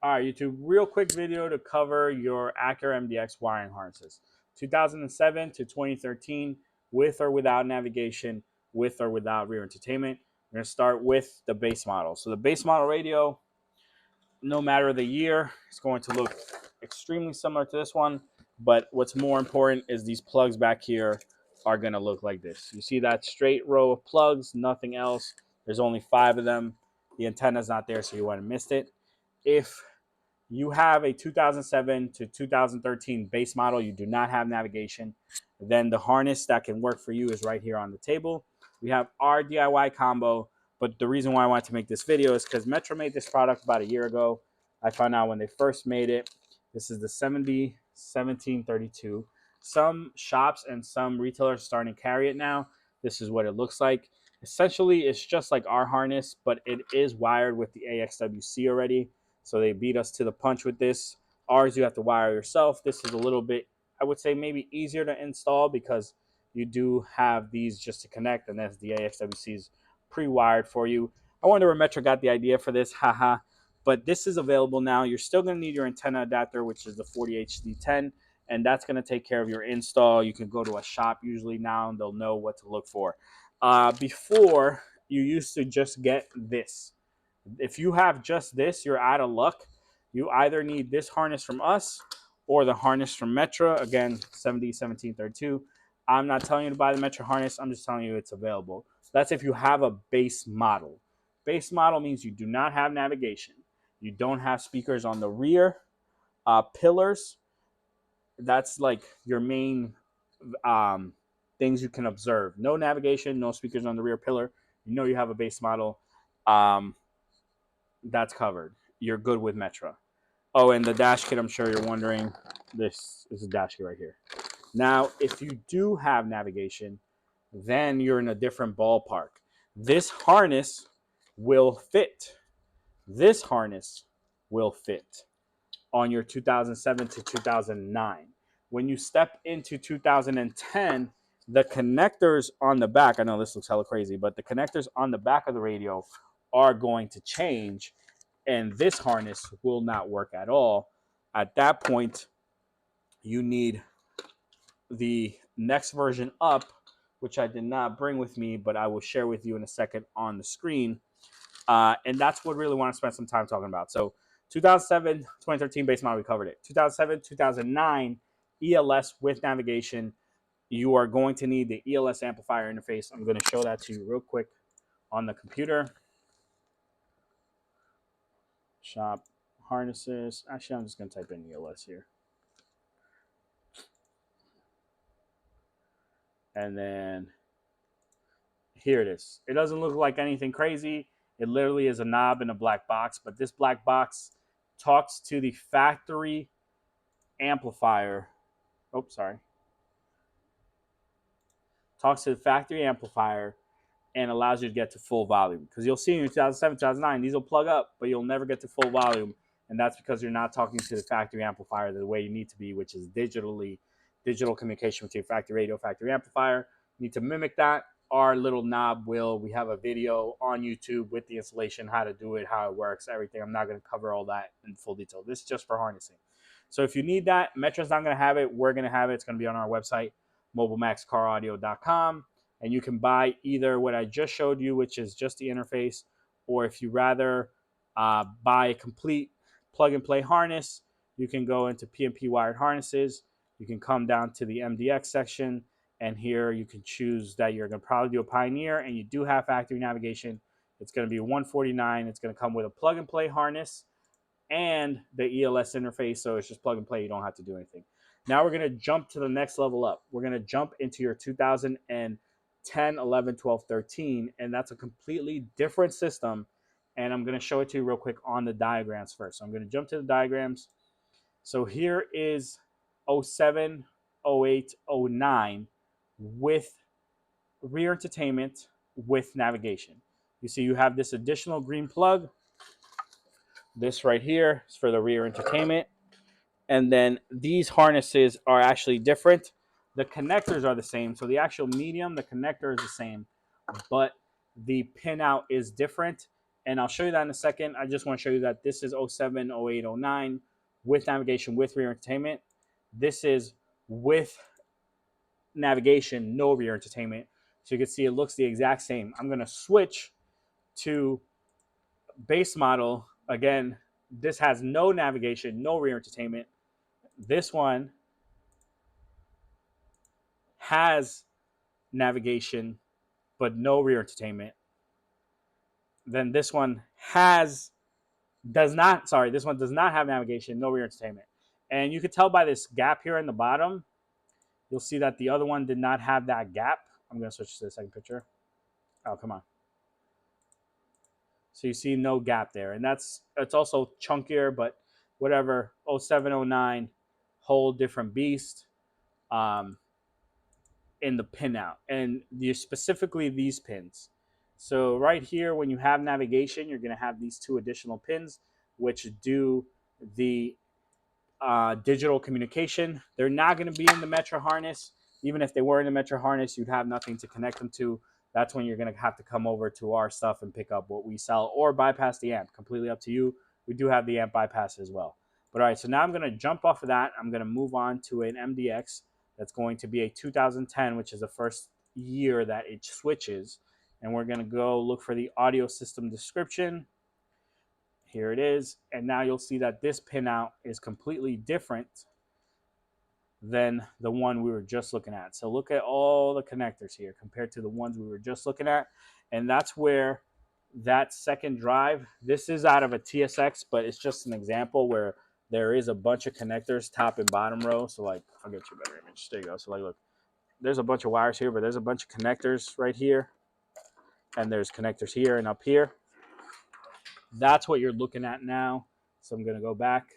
All right, YouTube, real quick video to cover your Acura MDX wiring harnesses. 2007 to 2013, with or without navigation, with or without rear entertainment. We're going to start with the base model. So the base model radio, no matter the year, is going to look extremely similar to this one. But what's more important is these plugs back here are going to look like this. You see that straight row of plugs, nothing else. There's only 5 of them. The antenna's not there, so you wouldn't have missed it. If you have a 2007 to 2013 base model, you do not have navigation, then the harness that can work for you is right here on the table. We have our DIY combo, but the reason why I wanted to make this video is because Metro made this product about a year ago. I found out when they first made it. This is the 1732. Some shops and some retailers are starting to carry it now. This is what it looks like. Essentially, it's just like our harness, but it is wired with the AXWC already. So they beat us to the punch with this. Ours, you have to wire yourself. This is a little bit, I would say, maybe easier to install because you do have these just to connect, and that's the AXWC is pre-wired for you. I wonder where Metro got the idea for this, haha. But this is available now. You're still going to need your antenna adapter, which is the 40HD10, and that's going to take care of your install. You can go to a shop usually now, and they'll know what to look for. Before, you used to just get this. If you have just this, you're out of luck. You either need this harness from us or the harness from Metro. Again, 1732. I'm not telling you to buy the Metro harness. I'm just telling you it's available. That's if you have a base model. Base model means you do not have navigation. You don't have speakers on the rear pillars. That's like your main things you can observe. No navigation, no speakers on the rear pillar. You know you have a base model. That's covered. You're good with Metro. Oh, and the dash kit, I'm sure you're wondering, this is a dash kit right here. Now, if you do have navigation, then you're in a different ballpark. This harness will fit. This harness will fit on your 2007 to 2009. When you step into 2010, the connectors on the back, I know this looks hella crazy, but the connectors on the back of the radio are going to change, and this harness will not work at all. At that point, you need the next version up, which I did not bring with me, but I will share with you in a second on the screen. And that's what I really want to spend some time talking about. So 2007, 2013 base model, we covered it. 2007, 2009 ELS with navigation. You are going to need the ELS amplifier interface. I'm going to show that to you real quick on the computer. Shop harnesses. Actually, I'm just going to type in ELS here. And then here it is. It doesn't look like anything crazy. It literally is a knob in a black box, but this black box talks to the factory amplifier. Oh, sorry. Talks to the factory amplifier and allows you to get to full volume. Because you'll see in 2007, 2009, these will plug up, but you'll never get to full volume. And that's because you're not talking to the factory amplifier the way you need to be, which is digital communication with your factory radio, factory amplifier. You need to mimic that. Our little knob will. We have a video on YouTube with the installation, how to do it, how it works, everything. I'm not going to cover all that in full detail. This is just for harnessing. So if you need that, Metro's not going to have it. We're going to have it. It's going to be on our website, mobilemaxcaraudio.com. And you can buy either what I just showed you, which is just the interface, or if you rather buy a complete plug-and-play harness, you can go into PMP wired harnesses. You can come down to the MDX section, and here you can choose that you're going to probably do a Pioneer, and you do have factory navigation. It's going to be $149. It's going to come with a plug-and-play harness and the ELS interface, so it's just plug-and-play. You don't have to do anything. Now we're going to jump to the next level up. We're going to jump into your 2010, 11, 12, 13, and that's a completely different system, and I'm going to show it to you real quick on the diagrams first. So I'm going to jump to the diagrams. So here is 07, 08, 09 with rear entertainment with navigation. You see you have this additional green plug. This right here is for the rear entertainment. And then these harnesses are actually different. The connectors are the same. So the actual medium, the connector is the same, but the pinout is different. And I'll show you that in a second. I just want to show you that this is 07, 08, 09 with navigation, with rear entertainment. This is with navigation, no rear entertainment. So you can see it looks the exact same. I'm going to switch to base model. Again, this has no navigation, no rear entertainment. This one has navigation, but no rear entertainment. Then this one this one does not have navigation, no rear entertainment. And you can tell by this gap here in the bottom, you'll see that the other one did not have that gap. I'm going to switch to the second picture. Oh, come on. So you see no gap there. And it's also chunkier, but whatever. 07, 09, whole different beast in the pinout. And specifically these pins. So right here, when you have navigation, you're going to have these two additional pins, which do the digital communication. They're not going to be in the Metro harness. Even if they were in the Metro harness, you'd have nothing to connect them to. That's when you're going to have to come over to our stuff and pick up what we sell or bypass the amp. Completely up to you. We do have the amp bypass as well. But all right, so now I'm going to jump off of that. I'm going to move on to an MDX that's going to be a 2010, which is the first year that it switches. And we're going to go look for the audio system description. Here it is. And now you'll see that this pinout is completely different than the one we were just looking at. So look at all the connectors here compared to the ones we were just looking at. And that's where that second drive, this is out of a TSX, but it's just an example where there is a bunch of connectors top and bottom row. So like, I'll get you a better image. There you go. So like, look, there's a bunch of wires here, but there's a bunch of connectors right here. And there's connectors here and up here. That's what you're looking at now. So I'm going to go back.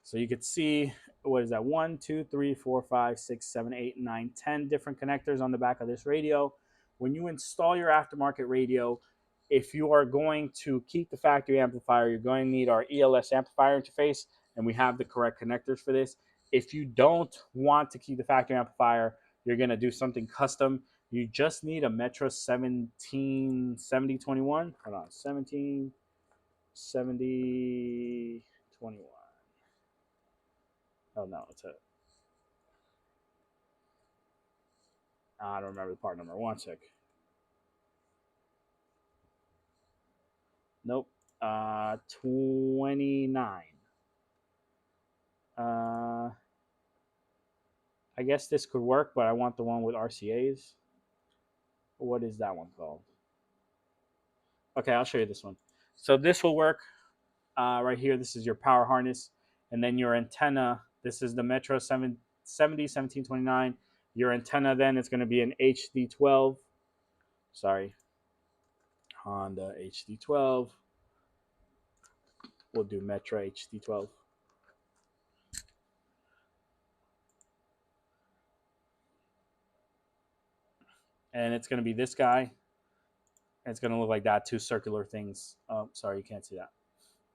So you could see, what is that? 1, 2, 3, 4, 5, 6, 7, 8, 9, 10 different connectors on the back of this radio. When you install your aftermarket radio, if you are going to keep the factory amplifier, you're going to need our ELS amplifier interface, and we have the correct connectors for this. If you don't want to keep the factory amplifier, you're going to do something custom. You just need a Metro 177021. Hold on, 177021. Oh, no, it's it. I don't remember the part number. One sec. Nope. 29. I guess this could work, but I want the one with RCAs. What is that one called? Okay, I'll show you this one. So this will work right here. This is your power harness. And then your antenna. This is the Metro 1729. Your antenna then is going to be an HD12. Sorry. Honda HD12. We'll do Metro HD12. And it's going to be this guy. And it's going to look like that, two circular things. Oh, sorry, you can't see that.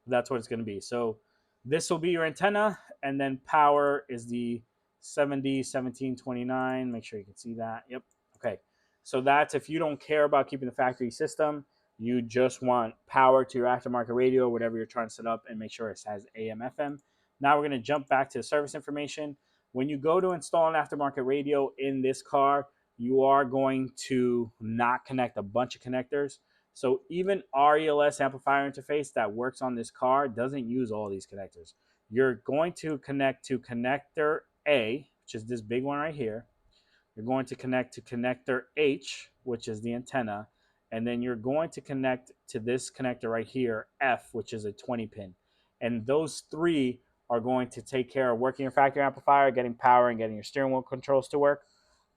That's what it's going to be. So this will be your antenna, and then power is the 1729. Make sure you can see that. Yep. Okay. So that's if you don't care about keeping the factory system, you just want power to your aftermarket radio, whatever you're trying to set up, and make sure it has AM, FM. Now we're going to jump back to the service information. When you go to install an aftermarket radio in this car, you are going to not connect a bunch of connectors. So even our ELS amplifier interface that works on this car doesn't use all these connectors. You're going to connect to connector A, which is this big one right here. You're going to connect to connector H, which is the antenna. And then you're going to connect to this connector right here, F, which is a 20 pin. And those three are going to take care of working your factory amplifier, getting power, and getting your steering wheel controls to work.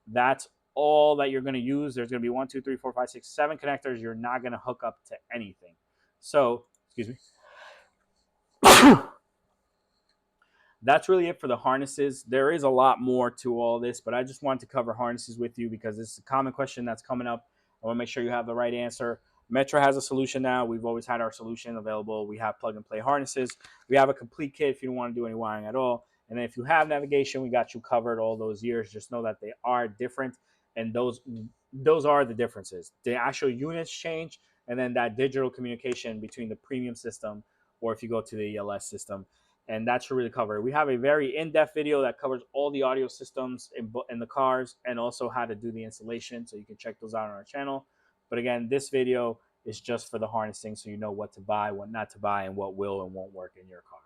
That's all that you're going to use. There's going to be 1, 2, 3, 4, 5, 6, 7 connectors. You're not going to hook up to anything. So, excuse me. That's really it for the harnesses. There is a lot more to all this, but I just wanted to cover harnesses with you because this is a common question that's coming up. I want to make sure you have the right answer. Metro has a solution now. We've always had our solution available. We have plug and play harnesses. We have a complete kit if you don't want to do any wiring at all. And then if you have navigation, we got you covered all those years. Just know that they are different, and those are the differences. The actual units change. and then that digital communication between the premium system or if you go to the ELS system. And that should really cover it. We have a very in-depth video that covers all the audio systems in the cars and also how to do the installation. So you can check those out on our channel. But again, this video is just for the harnessing so you know what to buy, what not to buy, and what will and won't work in your car.